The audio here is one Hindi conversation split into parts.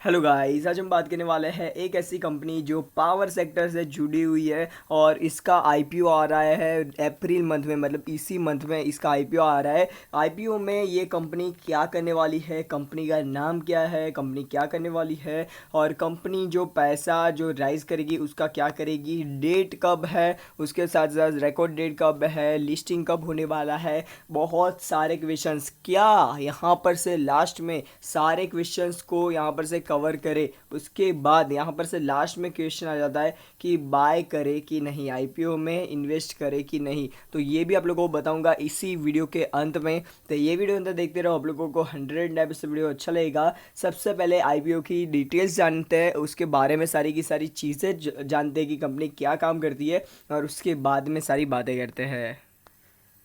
हेलो गाइस, आज हम बात करने वाले हैं एक ऐसी कंपनी जो पावर सेक्टर से जुड़ी हुई है और इसका आईपीओ आ रहा है अप्रैल मंथ में, मतलब इसी मंथ में इसका आईपीओ आ रहा है। आईपीओ में ये कंपनी क्या करने वाली है, कंपनी का नाम क्या है, कंपनी क्या करने वाली है और कंपनी जो पैसा जो राइज करेगी उसका क्या करेगी, डेट कब है, उसके साथ साथ रिकॉर्ड डेट कब है, लिस्टिंग कब होने वाला है। बहुत सारे क्वेश्चंस क्या यहाँ पर से लास्ट में सारे क्वेश्चंस को यहाँ पर से कवर करे। उसके बाद यहाँ पर से लास्ट में क्वेश्चन आ जाता है कि बाय करे कि नहीं, आईपीओ में इन्वेस्ट करे कि नहीं। तो ये भी आप लोगों को बताऊंगा इसी वीडियो के अंत में। तो ये वीडियो अंदर देखते रहो, आप लोगों को 100 वीडियो अच्छा लगेगा। सबसे पहले आईपीओ की डिटेल्स जानते हैं, उसके बारे में सारी की सारी चीज़ें जानते हैं कि कंपनी क्या काम करती है और उसके बाद में सारी बातें करते हैं।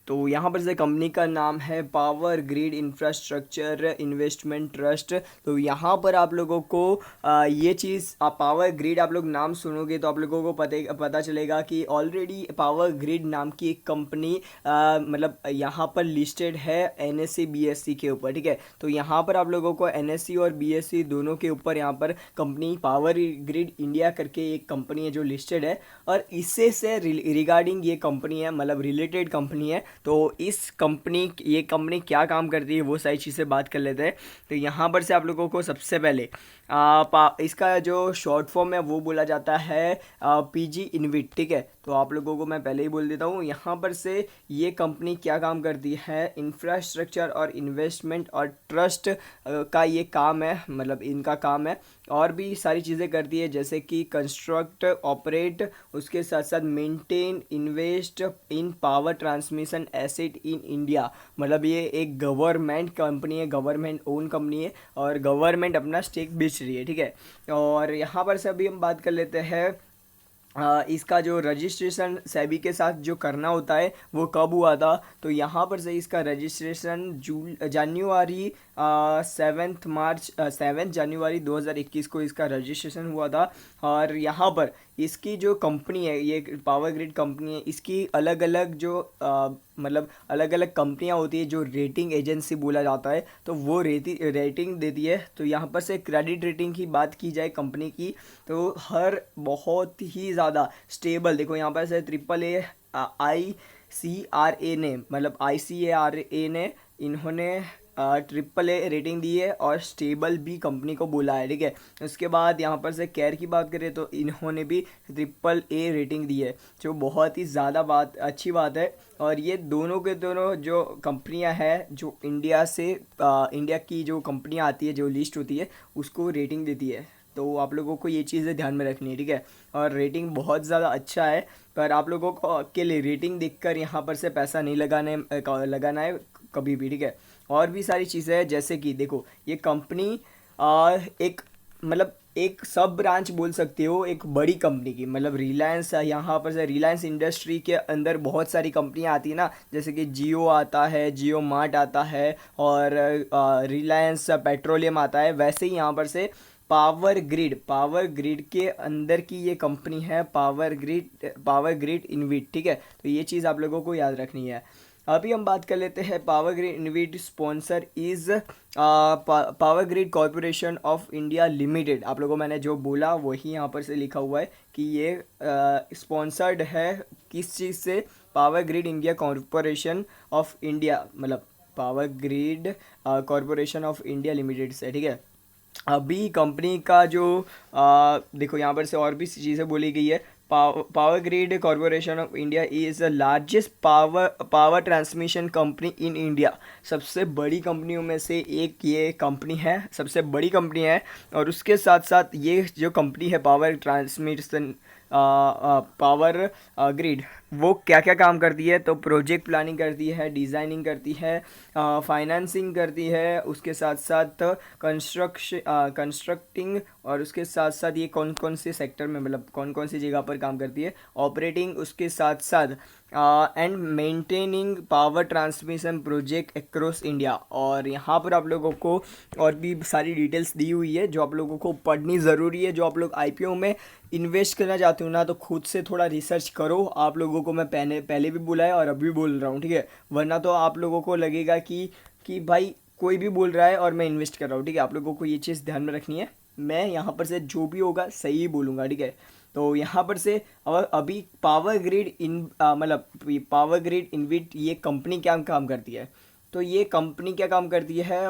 तो यहाँ पर से कंपनी का नाम है power grid infrastructure investment trust. तो यहाँ पर आप लोगों को ये चीज़ पावर ग्रिड आप लोग नाम सुनोगे तो आप लोगों को पता चलेगा कि ऑलरेडी पावर ग्रिड नाम की एक कंपनी मतलब यहाँ पर लिस्टेड है एनएससी बीएससी के ऊपर। ठीक है, तो यहाँ पर आप लोगों को एनएससी और बीएससी दोनों के ऊपर यहाँ पर कंपनी पावर ग्रिड इंडिया करके एक कंपनी है जो लिस्टेड है और इससे से रिगार्डिंग ये कंपनी है, मतलब रिलेटेड कंपनी है। तो ये कंपनी क्या काम करती है वो सारी चीज़ें बात कर लेते हैं। तो यहाँ पर से आप लोगों को सबसे पहले इसका जो शॉर्ट फॉर्म है वो बोला जाता है पीजी इनविट। ठीक है, तो आप लोगों को मैं पहले ही बोल देता हूँ यहाँ पर से ये कंपनी क्या काम करती है, इंफ्रास्ट्रक्चर और इन्वेस्टमेंट और ट्रस्ट का ये काम है, मतलब इनका काम है। और भी सारी चीज़ें करती है जैसे कि कंस्ट्रक्ट, ऑपरेट, उसके साथ साथ maintain, invest in power transmission asset in India. मतलब ये एक गवर्नमेंट कंपनी है, गवर्नमेंट ओन कंपनी है और गवर्नमेंट अपना स्टेक बेच रही है। ठीक है, और यहाँ पर से अभी हम बात कर लेते हैं इसका जो रजिस्ट्रेशन सेबी के साथ जो करना होता है वो कब हुआ था। तो यहाँ पर से इसका रजिस्ट्रेशन जनवरी 7 जनवरी 2021 को इसका रजिस्ट्रेशन हुआ था। और यहाँ पर इसकी जो कंपनी है, ये पावर ग्रिड कंपनी है, इसकी अलग अलग जो मतलब अलग अलग कंपनियां होती है जो रेटिंग एजेंसी बोला जाता है, तो वो रेटिंग देती है। तो यहाँ पर से क्रेडिट रेटिंग की बात की जाए कंपनी की तो हर बहुत ही ज़्यादा स्टेबल, देखो यहाँ पर से ICRA ने, मतलब ICARA ने इन्होंने AAA रेटिंग दी है और स्टेबल भी कंपनी को बोला है। ठीक है, उसके बाद यहाँ पर से केयर की बात करें तो इन्होंने भी AAA रेटिंग दी है, जो बहुत ही ज़्यादा अच्छी बात है। और ये दोनों के दोनों जो कंपनियां हैं जो इंडिया की जो कंपनियां आती है, जो लिस्ट होती है, उसको रेटिंग देती है। तो आप लोगों को ये चीज़ें ध्यान में रखनी है। ठीक है, और रेटिंग बहुत ज़्यादा अच्छा है, पर आप लोगों को अकेले रेटिंग देखकर यहाँ पर से पैसा नहीं लगाना है कभी भी। ठीक है, और भी सारी चीज़ें हैं जैसे कि देखो ये कंपनी एक, मतलब एक सब ब्रांच बोल सकते हो एक बड़ी कंपनी की, मतलब रिलायंस, यहाँ पर से रिलायंस इंडस्ट्री के अंदर बहुत सारी कंपनियाँ आती है ना, जैसे कि जियो आता है, जियो मार्ट आता है और रिलायंस पेट्रोलियम आता है। वैसे ही यहाँ पर से पावर ग्रिड के अंदर की ये कंपनी है पावर ग्रिड इनविट। ठीक है, तो ये चीज़ आप लोगों को याद रखनी है। अभी हम बात कर लेते हैं power grid इनविट sponsor is power grid corporation of India limited. आप लोगों को मैंने जो बोला वही यहाँ पर से लिखा हुआ है कि ये स्पॉन्सर्ड है किस चीज़ से, power grid India corporation of India, मतलब power grid corporation of India limited से। ठीक है, अभी कंपनी का जो देखो यहाँ पर से और भी चीज़ें बोली गई है। Power grid corporation of India is the largest power transmission company in India. सबसे बड़ी कंपनियों में से एक ये कंपनी है, सबसे बड़ी कंपनी है। और उसके साथ साथ ये जो कंपनी है पावर ग्रिड, वो क्या क्या काम करती है, तो प्रोजेक्ट प्लानिंग करती है, डिज़ाइनिंग करती है, फाइनेंसिंग करती है, उसके साथ साथ कंस्ट्रक्टिंग, और उसके साथ साथ ये कौन कौन से सेक्टर में, मतलब कौन कौन सी जगह पर काम करती है, ऑपरेटिंग, उसके साथ साथ and maintaining power transmission project across India. और यहाँ पर आप लोगों को और भी सारी डिटेल्स दी हुई है जो आप लोगों को पढ़नी ज़रूरी है। जो आप लोग आईपीओ में इन्वेस्ट करना चाहते हो ना, तो खुद से थोड़ा रिसर्च करो। आप लोगों को मैं पहले भी बोला है और अभी बोल रहा हूँ। ठीक है, वरना तो आप लोगों को लगेगा कि भाई कोई भी बोल रहा है और मैं इन्वेस्ट कर रहा हूँ, ठीक है। आप लोगों को ये चीज़ ध्यान में रखनी है। मैं यहाँ पर से जो भी होगा सही ही बोलूँगा, ठीक है। तो यहाँ पर से और अभी पावर ग्रिड मतलब पावर ग्रिड इन्विट ये कंपनी क्या काम करती है, तो ये कंपनी क्या काम करती है,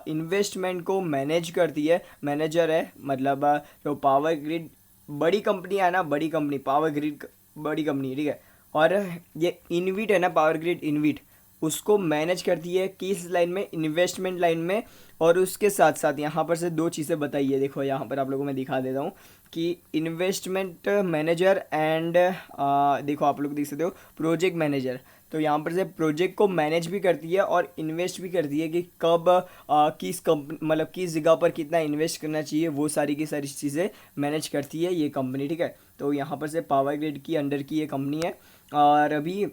इन्वेस्टमेंट को मैनेज करती है, मैनेजर है मतलब जो पावर ग्रिड बड़ी कंपनी है ना, बड़ी कंपनी पावर ग्रिड बड़ी कंपनी है, ठीक है। और ये इन्विट है ना, पावर ग्रिड इन्विट, उसको मैनेज करती है किस लाइन में, इन्वेस्टमेंट लाइन में। और उसके साथ साथ यहाँ पर से दो चीज़ें बताइए, देखो यहाँ पर आप लोगों को मैं दिखा देता हूँ कि इन्वेस्टमेंट मैनेजर एंड देखो आप लोग देख सकते हो प्रोजेक्ट मैनेजर। तो यहाँ पर से प्रोजेक्ट को मैनेज भी करती है और इन्वेस्ट भी करती है कि कब किस कंपनी मतलब किस जगह पर कितना इन्वेस्ट करना चाहिए, वो सारी की सारी चीज़ें मैनेज करती है ये कंपनी, ठीक है। तो यहाँ पर से पावर ग्रिड की अंडर की ये कंपनी है। और अभी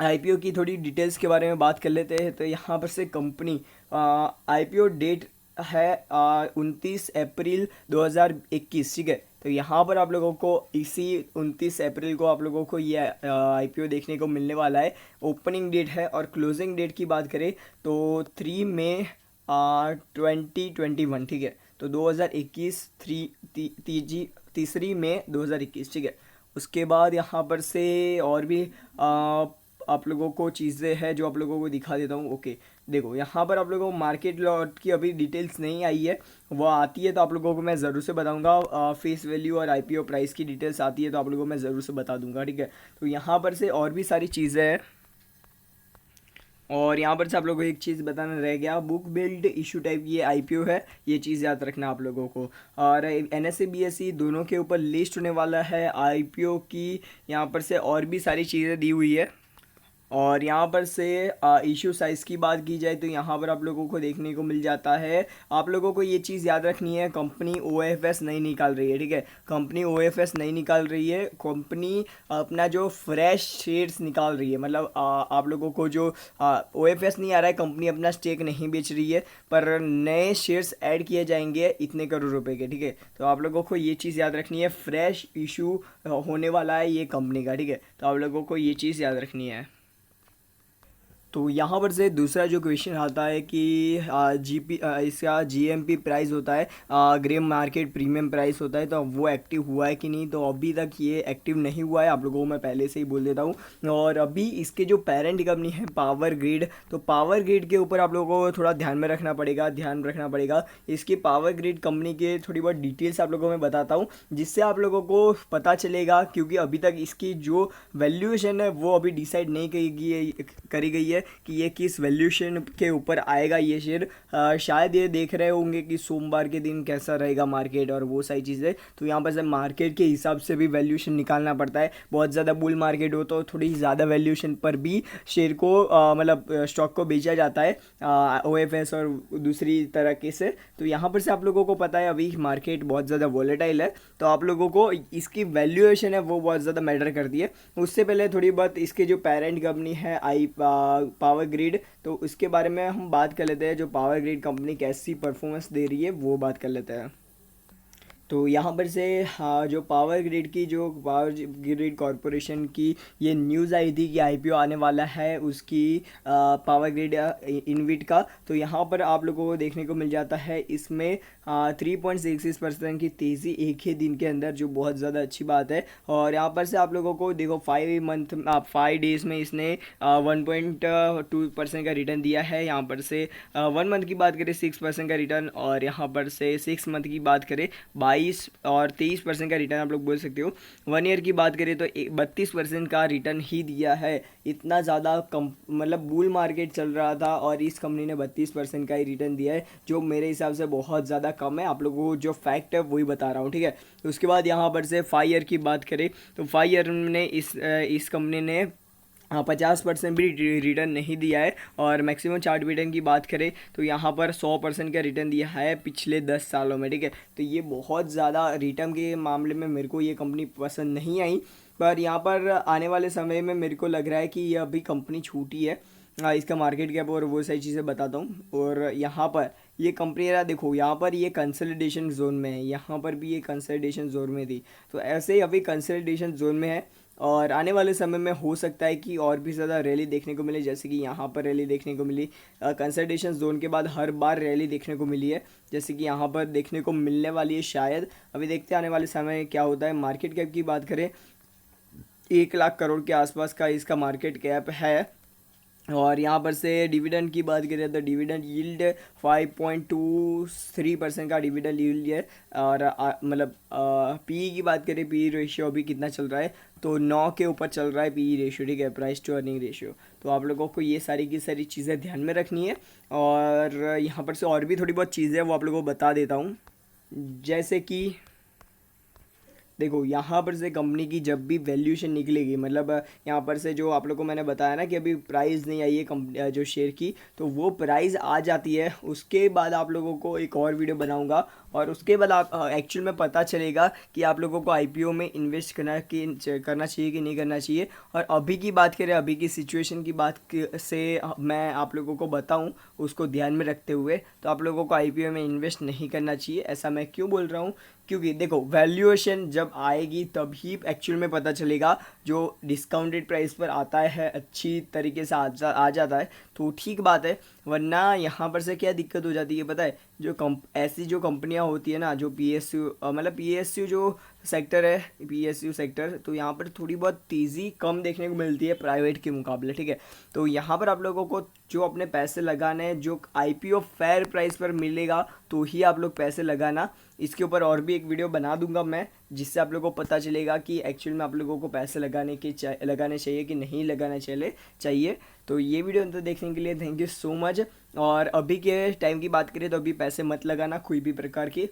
आईपीओ की थोड़ी डिटेल्स के बारे में बात कर लेते हैं। तो यहाँ पर से कंपनी आईपीओ डेट है 29 अप्रैल 2021, ठीक है। तो यहाँ पर आप लोगों को इसी 29 अप्रैल को आप लोगों को ये आईपीओ देखने को मिलने वाला है। ओपनिंग डेट है और क्लोजिंग डेट की बात करें तो 3 मई 2021, ठीक है। तो 2021 तीसरी मई 2021, ठीक है। उसके बाद यहाँ पर से और भी आप लोगों को चीज़ें हैं जो आप लोगों को दिखा देता हूँ। ओके, देखो यहाँ पर आप लोगों को मार्केट लॉट की अभी डिटेल्स नहीं आई है, वो आती है तो आप लोगों को मैं ज़रूर से बताऊँगा। फेस वैल्यू और आईपीओ प्राइस की डिटेल्स आती है तो आप लोगों को मैं ज़रूर से बता दूंगा, ठीक है। तो यहाँ पर से और भी सारी चीज़ें हैं। और यहाँ पर से आप लोगों को एक चीज़ बताना रह गया, बुक बिल्ड इशू टाइप ये आईपीओ है, ये चीज़ याद रखना आप लोगों को। और एनएसए बीएसई दोनों के ऊपर लिस्ट होने वाला है आईपीओ की। यहाँ पर से और भी सारी चीज़ें दी हुई है। और यहाँ पर से इशू साइज़ की बात की जाए तो यहाँ पर आप लोगों को देखने को मिल जाता है। आप लोगों को ये चीज़ याद रखनी है, कंपनी ओएफएस नहीं निकाल रही है, ठीक है। कंपनी ओएफएस नहीं निकाल रही है, कंपनी अपना जो फ्रेश शेयर्स निकाल रही है। मतलब आप लोगों को जो ओएफएस नहीं आ रहा है, कंपनी अपना स्टेक नहीं बेच रही है, पर नए शेयर्स ऐड किए जाएंगे इतने करोड़ रुपए के, ठीक है। तो आप लोगों को ये चीज़ याद रखनी है, फ्रेश इशू होने वाला है ये कंपनी का, ठीक है। तो आप लोगों को ये चीज़ याद रखनी है। तो यहाँ पर से दूसरा जो क्वेश्चन आता है कि इसका जीएमपी प्राइस होता है, ग्रे मार्केट प्रीमियम प्राइस होता है, तो वो एक्टिव हुआ है कि नहीं। तो अभी तक ये एक्टिव नहीं हुआ है, आप लोगों को मैं पहले से ही बोल देता हूँ। और अभी इसके जो पेरेंट कंपनी है पावर ग्रिड, तो पावर ग्रिड के ऊपर आप लोगों को थोड़ा ध्यान रखना पड़ेगा। इसकी पावर ग्रिड कंपनी के थोड़ी बहुत डिटेल्स आप लोगों को मैं बताता हूँ, जिससे आप लोगों को पता चलेगा, क्योंकि अभी तक इसकी जो वैल्यूएशन है वो अभी डिसाइड नहीं करी गई है कि ये किस वैल्यूएशन के ऊपर आएगा ये शेयर। शायद ये देख रहे होंगे कि सोमवार के दिन कैसा रहेगा मार्केट और वो सारी चीज़ें। तो यहाँ पर से मार्केट के हिसाब से भी वैल्यूएशन निकालना पड़ता है। बहुत ज़्यादा बुल मार्केट हो तो थोड़ी ज़्यादा वैल्यूएशन पर भी शेयर को मतलब स्टॉक को बेचा जाता है ओएफएस और दूसरी तरीके से। तो यहाँ पर से आप लोगों को पता है अभी मार्केट बहुत ज़्यादा वॉलेटाइल है, तो आप लोगों को इसकी वैल्यूएशन है वो बहुत ज़्यादा मैटर करती है। उससे पहले थोड़ी बहुत इसके जो पेरेंट कंपनी है पावर ग्रिड, तो उसके बारे में हम बात कर लेते हैं। जो पावर ग्रिड कंपनी कैसी परफॉर्मेंस दे रही है वो बात कर लेते हैं। तो यहाँ पर से जो पावर ग्रिड कॉरपोरेशन की ये न्यूज़ आई थी कि आईपीओ आने वाला है उसकी पावर ग्रिड इन्विट का। तो यहाँ पर आप लोगों को देखने को मिल जाता है इसमें 3.66% की तेज़ी एक ही दिन के अंदर, जो बहुत ज़्यादा अच्छी बात है। और यहाँ पर से आप लोगों को देखो 5 डेज़ में इसने 1.2% का रिटर्न दिया है। यहाँ पर से 1 मंथ की बात करें 6% का रिटर्न, और यहाँ पर से 6 मंथ की बात करें 22 और 23% का रिटर्न आप लोग बोल सकते हो। 1 ईयर की बात करें तो 32% का रिटर्न ही दिया है। इतना ज़्यादा कम मतलब बुल मार्केट चल रहा था और इस कंपनी ने 32% का ही रिटर्न दिया है, जो मेरे हिसाब से बहुत ज़्यादा कम है। आप लोगों को जो फैक्ट है वही बता रहा हूँ, ठीक है। उसके बाद यहाँ पर से 5 ईयर की बात करें तो 5 ईयर में इस कंपनी ने 50% भी रिटर्न नहीं दिया है। और मैक्सिमम चार्ट रिटर्न की बात करें तो यहाँ पर 100% का रिटर्न दिया है पिछले 10 सालों में, ठीक है। तो ये बहुत ज़्यादा रिटर्न के मामले में मेरे को ये कंपनी पसंद नहीं आई, पर यहाँ पर आने वाले समय में मेरे को लग रहा है कि ये अभी कंपनी छूटी है। इसका मार्केट कैप और वो सारी चीज़ें बताता हूँ। और यहाँ पर ये कंपनी यार देखो, यहाँ पर ये कंसोलिडेशन जोन में है, यहाँ पर भी ये कंसोलिडेशन जोन में थी, तो ऐसे ही अभी कंसोलिडेशन जोन में है। और आने वाले समय में हो सकता है कि और भी ज़्यादा रैली देखने को मिले, जैसे कि यहाँ पर रैली देखने को मिली, कंसल्टेशन जोन के बाद हर बार रैली देखने को मिली है, जैसे कि यहाँ पर देखने को मिलने वाली है शायद। अभी देखते हैं आने वाले समय में क्या होता है। मार्केट कैप की बात करें, 1 लाख करोड़ के आसपास का इसका मार्केट कैप है। और यहाँ पर से डिविडेंड की बात करें तो डिविडेंड यील्ड 5.23% का डिविडेंड यील्ड है। और मतलब पी की बात करें, पी रेशियो अभी कितना चल रहा है, तो 9 के ऊपर चल रहा है पी रेशियो, ठीक है, प्राइस टू अर्निंग रेशियो। तो आप लोगों को ये सारी की सारी चीज़ें ध्यान में रखनी है। और यहाँ पर से और भी थोड़ी बहुत चीज़ें वो आप लोगों को बता देता हूँ, जैसे कि देखो यहाँ पर से कंपनी की जब भी वैल्यूएशन निकलेगी, मतलब यहाँ पर से जो आप लोग को मैंने बताया ना कि अभी प्राइस नहीं आई है कंपनी जो शेयर की, तो वो प्राइस आ जाती है, उसके बाद आप लोगों को एक और वीडियो बनाऊंगा और उसके बाद आप एक्चुअल में पता चलेगा कि आप लोगों को आईपीओ में इन्वेस्ट करना चाहिए कि नहीं करना चाहिए। और अभी की बात करें, अभी की सिचुएशन की बात से मैं आप लोगों को बताऊं, उसको ध्यान में रखते हुए तो आप लोगों को आईपीओ में इन्वेस्ट नहीं करना चाहिए। ऐसा मैं क्यों बोल रहा हूँ, क्योंकि देखो वैल्यूएशन जब आएगी तभी एक्चुअल में पता चलेगा। जो डिस्काउंटेड प्राइस पर आता है अच्छी तरीके से आ जाता है तो ठीक बात है, वरना यहाँ पर से क्या दिक्कत हो जाती है पता है, जो ऐसी जो कंपनियाँ होती है ना, जो पीएसयू मतलब पीएसयू जो सेक्टर है, पीएसयू सेक्टर, तो यहाँ पर थोड़ी बहुत तेज़ी कम देखने को मिलती है प्राइवेट के मुकाबले, ठीक है। तो यहाँ पर आप लोगों को जो अपने पैसे लगाने हैं, जो आईपीओ फेयर प्राइस पर मिलेगा तो ही आप लोग पैसे लगाना। इसके ऊपर और भी एक वीडियो बना दूंगा मैं, जिससे आप लोगों को पता चलेगा कि एक्चुअल में आप लोगों को पैसे लगाने चाहिए कि नहीं लगाना चाहिए। तो ये वीडियो अंत देखने के लिए थैंक यू सो मच। और अभी के टाइम की बात करें तो अभी पैसे मत लगाना कोई भी प्रकार की,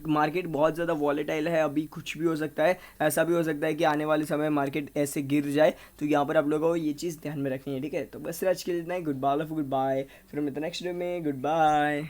मार्केट बहुत ज़्यादा वॉलेटाइल है, अभी कुछ भी हो सकता है। ऐसा भी हो सकता है कि आने वाले समय में मार्केट ऐसे गिर जाए, तो यहाँ पर आप लोगों को ये चीज़ ध्यान में रखनी है, ठीक है। तो बस आज के लिए इतना ही, गुड बाय, फिर मिलते हैं नेक्स्ट वीडियो में, गुड बाय।